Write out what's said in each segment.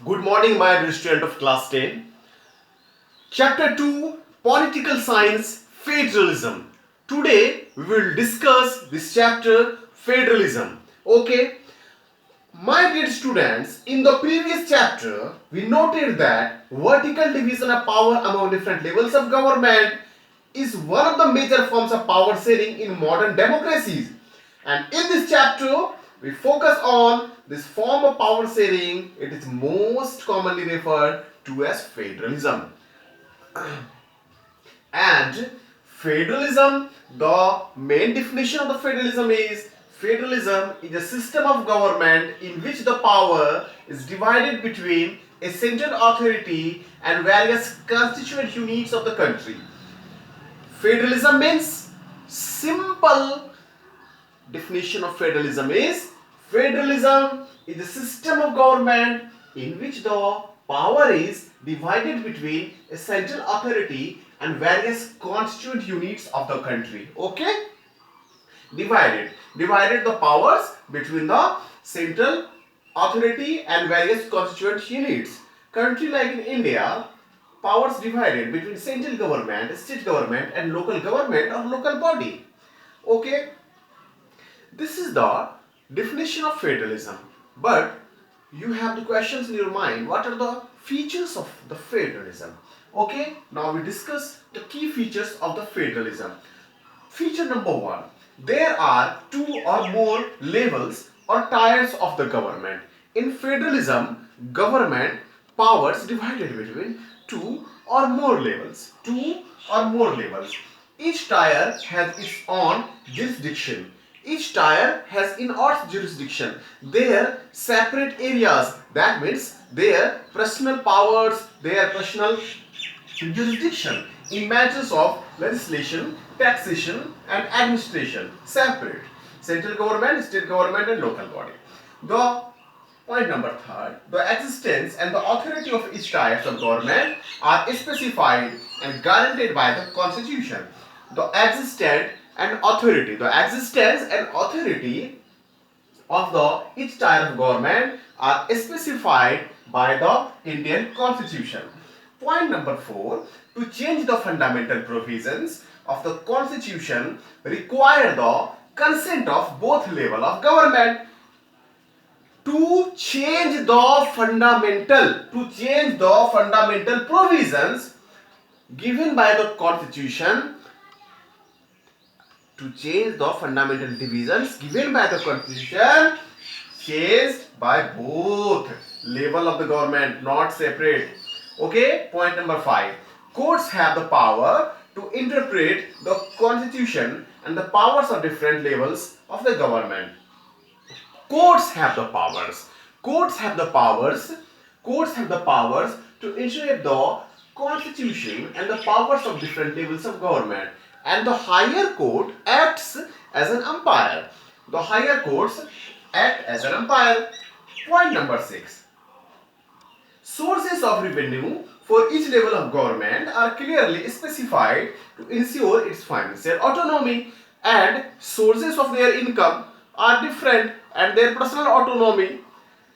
Good morning, my dear student of class 10. Chapter 2 Political Science Federalism. Today we will discuss this chapter Federalism. Okay, my dear students, in the previous chapter we noted that vertical division of power among different levels of government is one of the major forms of power sharing in modern democracies. And in this chapter, we focus on this form of power sharing. It is most commonly referred to as federalism. And federalism, the main definition of the federalism is a system of government in which the power is divided between a central authority and various constituent units of the country. Federalism means, simple definition of federalism is a system of government in which the power is divided between a central authority and various constituent units of the country. Okay, divided the powers between the central authority and various constituent units. Country like in India, powers divided between central government, state government and local government or local body. Okay, this is the definition of federalism. But you have the questions in your mind. What are the features of the federalism? Okay, now we discuss the key features of the federalism. Feature number one, there are two or more levels or tiers of the government. In federalism, government powers divided between two or more levels. Two or more levels. Each tier has its own jurisdiction. Each tier has in-earth jurisdiction. Their separate areas. That means their personal powers, their personal jurisdiction in matters of legislation, taxation and administration. Separate. Central government, state government and local body. The point number third, the existence and the authority of each type of government are specified and guaranteed by the constitution. The existence and authority of the each type of government are specified by the Indian constitution. Point number 4, to change the fundamental provisions of the constitution require the consent of both level of government. To change the fundamental provisions given by the constitution, to change the fundamental divisions given by the constitution, changed by both level of the government, not separate. Okay, point number 5, courts have the power to interpret the constitution and the powers of different levels of the government. Courts have the powers to interpret the constitution and the powers of different levels of government, and the higher court acts as an umpire. The higher courts act as an umpire. Point number 6, sources of revenue for each level of government are clearly specified to ensure its financial autonomy, and sources of their income are different and their personal autonomy.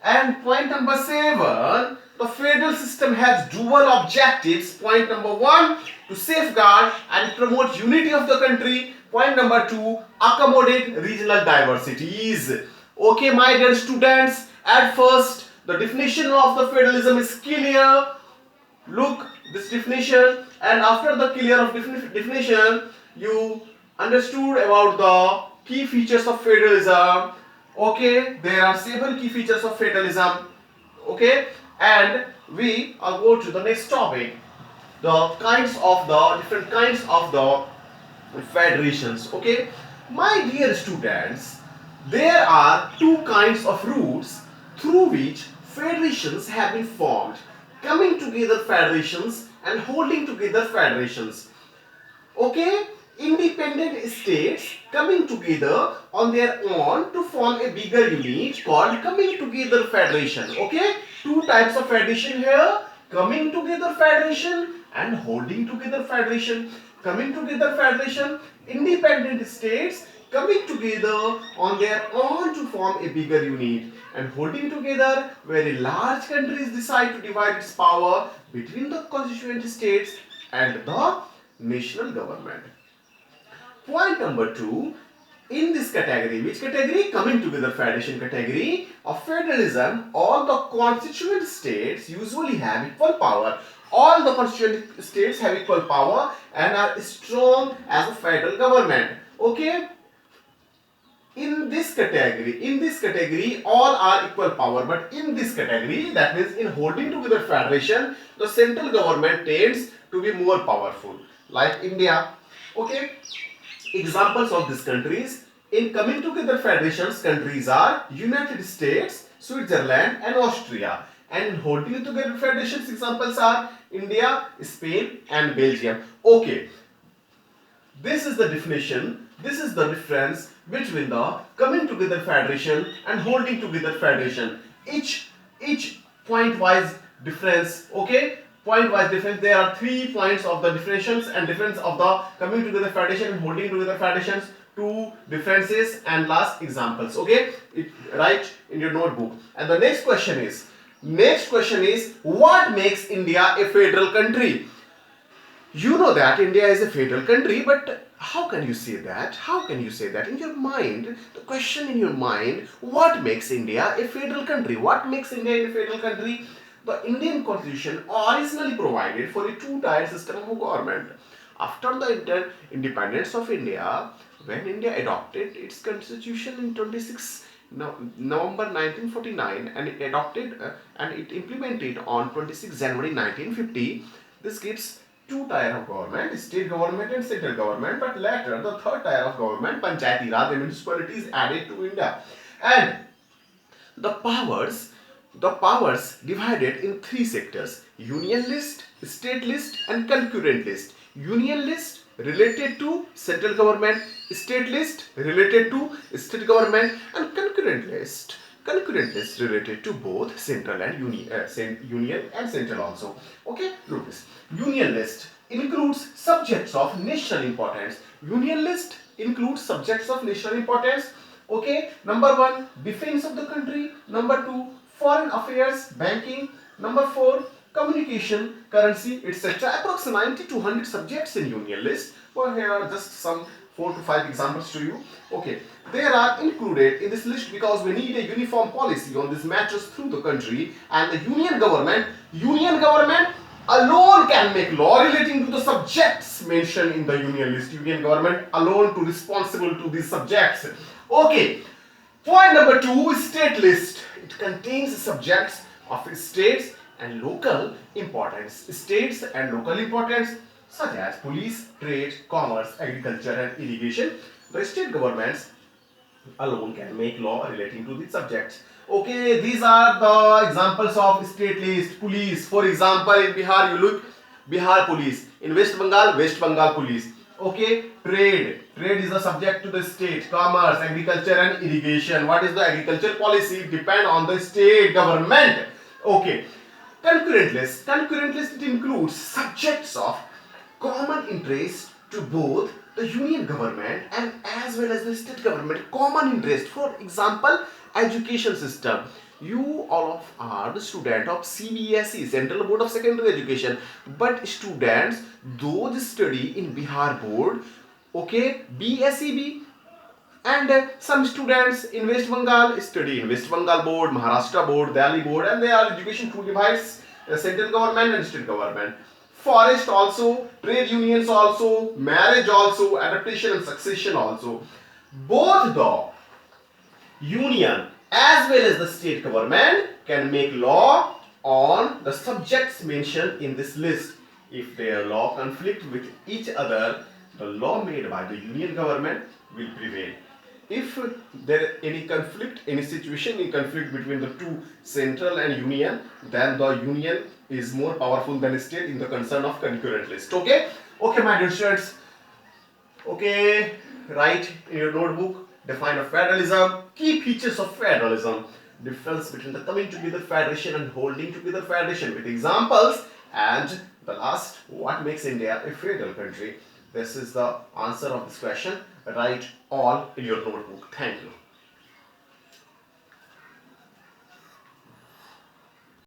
And point number 7, the federal system has dual objectives. Point number 1, to safeguard and promote unity of the country. Point number 2, accommodate regional diversities. Okay, my dear students, at first the definition of the federalism is clear. Look this definition, and after the clear of definition, you understood about the key features of federalism. Okay, there are 7 key features of federalism. Okay, and we are go to the next topic, the different kinds of the federations. Okay, my dear students, there are two kinds of routes through which federations have been formed: coming together federations and holding together federations. Okay, independent states coming together on their own to form a bigger unit called coming together federation. Okay, two types of federation here: coming together federation and holding together federation. Coming together federation, independent states coming together on their own to form a bigger unit, and holding together very large countries decide to divide its power between the constituent states and the national government. Point number 2, in this category, which category? Coming together federation category of federalism, all the constituent states usually have equal power. All the constituent states have equal power and are strong as a federal government. Okay? In this category, all are equal power, but in this category, that means in holding together federation, the central government tends to be more powerful, like India. Okay? Examples of these countries in coming together federations countries are United States, Switzerland and Austria. And in holding together federations examples are India, Spain and Belgium. Okay, this is the definition, this is the difference between the coming together federation and holding together federation. Each point wise difference. Okay, point wise difference. There are 3 points of the definitions and difference of the coming together federation and holding together federations, 2 differences and last examples. Okay, write in your notebook. And the next question is what makes India a federal country? You know that India is a federal country, but how can you say that? How can you say that? In your mind, the question in your mind, what makes India a federal country? What makes India a federal country? The Indian Constitution originally provided for a two-tier system of government. After the independence of India, when India adopted its constitution in 26 November 1949 and it adopted and it implemented on 26 January 1950, this gives 2 tier of government, state government and central government, but later the 3rd tier of government, Panchayati Raj, the municipalities added to India. And the powers divided in 3 sectors: union list, state list and concurrent list. Union list related to central government, state list related to state government and concurrent list related to both central and union and central also. Okay, look this. Union list includes subjects of national importance. Union list includes subjects of national importance. Okay, number 1, defense of the country. Number 2, foreign affairs, banking. Number 4, communication, currency, etc. Approximately 200 subjects in union list. Well, here are just some 4 to 5 examples to you. Okay, they are included in this list because we need a uniform policy on these matters through the country, and the union government alone can make law relating to the subjects mentioned in the union list. Union government alone to responsible to these subjects. Okay, point number 2, state list. It contains subjects of states and local importance. States and local importance such as police, trade, commerce, agriculture and irrigation. The state governments alone can make law relating to these subjects. Okay, these are the examples of state list. Police, for example, in Bihar, you look Bihar police. In West Bengal police. Okay, trade is the subject to the state. Commerce, agriculture and irrigation. What is the agriculture policy? Depend on the state government. Okay, concurrent list it includes subjects of common interest to both the union government and as well as the state government. Common interest, for example, education system. You all are the student of CBSE, Central Board of Secondary Education, but students those study in Bihar board, okay, BSEB, and some students in West Bengal study in West Bengal board, Maharashtra board, Delhi board, and they are education through divides central government and state government. Forest also, trade unions also, marriage also, adaptation and succession also. Both the union as well as the state government can make law on the subjects mentioned in this list. If their law conflict with each other, the law made by the union government will prevail. If there any conflict, any situation in conflict between the two, central and union, then the union is more powerful than state in the concern of concurrent list. Okay, my dear students. Okay, write in your notebook. Define of federalism, key features of federalism, difference between the coming together federation and holding together federation with examples, and the last, what makes India a federal country. This is the answer of this question. Write all in your notebook. Thank you.